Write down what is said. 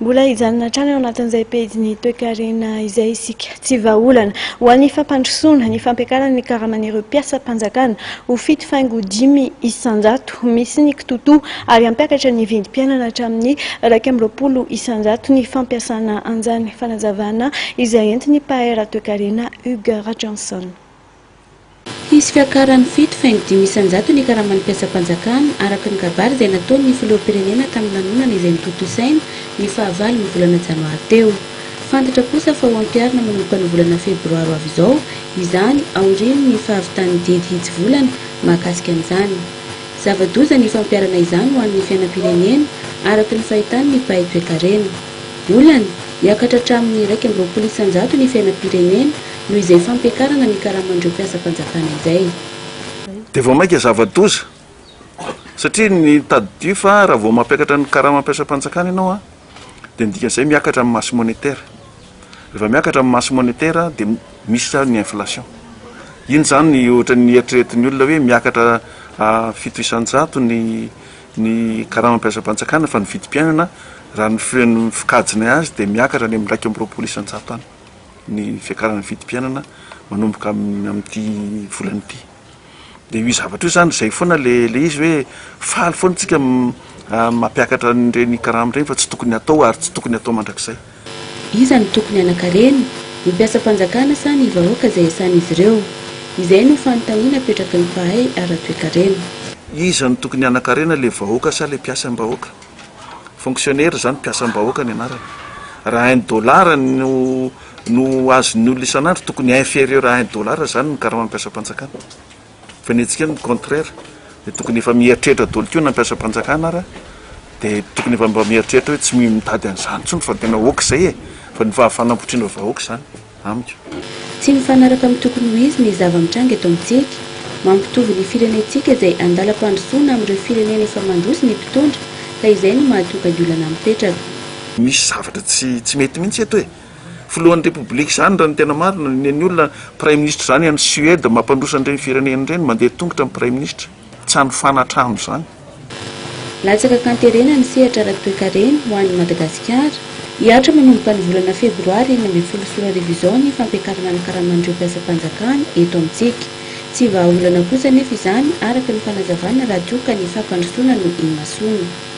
Mbola hijanona trano ao anatin'izay pejy toe-karena izay isika tsy vahaolana ho an'ny fampandrosoana ny fampiakarana ny karaman'ireo mpiasa-panjakana ho fito faingo 5 isan-jato misy ny kitoto ary hampiakatra ny vindim-piainana hatramin'ny 20 isan-jato ny fampiasana anjany fanazavana izay entiny paera toe-karena Hugues Rajanson. Hisy fiakaran'ny fito faingo 5 isan-jato ny karaman'ny mpiasa-panjakana araka ny kabary izay nataon'ny filoham-pirenena tamin'ny lanonana izay nitotosaina ny fahavalo ny volana janoary teo. Fantatra kosa fa ho ampiarina manomboka ny volana febroary avy izao izany aoriany ny fahavitan'ny didy hitsy volana mahakasika an'izany. Zava-doza ny fampiarana izany ho an'ny fiainam-pirenena araka ny fahitany ny pahay toe-karena. Olana hiakatra hatramin'ny 20 isan-jato ny fiainam-pirenena no izay fampiakarana ny karaman'ireo mpiasa-panjakana izay. Dia vao maika zava-doza satria ny tadidio fa raha vao mampiakatra ny karama mpiasa-panjakana ianao dia ndikan'izay miakatra amin'ny masse monétaire. Rehefa miakatra amin'ny masse monétaire dia misy ny inflation. Iny zany ny ohatra ny eritreretin'ny olona hoe miakatra 7 isan-jato ny karama mpiasa-panjakana fa ny vidim-piainana raha ny fikajiny azy dia miakatra ny amin'ny 20 isan-jato any ny fiakaran'ny vidim-piainana manomboka amin'ity volana ity. Dia io zavatra io zany izay foana le izy hoe faly foana tsika mampiakatra n'ireny karama ireny fa tsy tokony atao ary tsy tokony atao mandrakizay. Iza ny tokony hanakarena ny mpiasa-panjakana sa ny vahoaka izay asan'izy ireo? Izay no fanontaniana apetraky ny pahay ara-toe-karena. Iza ny tokony hanakarena le vahoaka sa le mpiasam-bahoaka? Fonctionnaire zany mpiasam-bahoaka ny anarany. Raha $1 no azon'ny olona isan'andro tokony inférieur à $1 zany ny karama mpiasa-panjakana. Fa ny antsika ny contraire dia tokony efa mieritreritra daholo teo na mpiasa-panjakana ara dia tokony efa mba mieritreritra hoe tsy mitady an'izany intsony fa tena hoaka izay fa ny fahafanam-potriana vahoaka izany amiko. Tsy mifanaraka amin'ny tokony ho izy ny zava-mitranga eto amintsika, mampitovy ny firenentsika izay andalam-pandrosoana amin'ireo firenena efa mandroso ny mpitondra ka izay no mahatonga ny olana mipetraka. Misy zavatra tsy mety mihitsy eto filohan'ny repoblika zany raha ny tena marina ny olona prime ministre zany any Suède mampandroso an'ireny firenena ireny mandeha tongotra amin'ny prime ministre tsy hanofana trano zany. Latsaka kanterena ny sehatra ara-toe-karena ho an'ny Madagasikara hiatra manomboka ny volana febroary 20 ny fampiakarana ny karaman'ireo mpiasa-panjakana eto amintsika. Tsy vahaolana kosa nefa izany araka ny fanazavana raha tioka ny fampandrosoana no imasoana.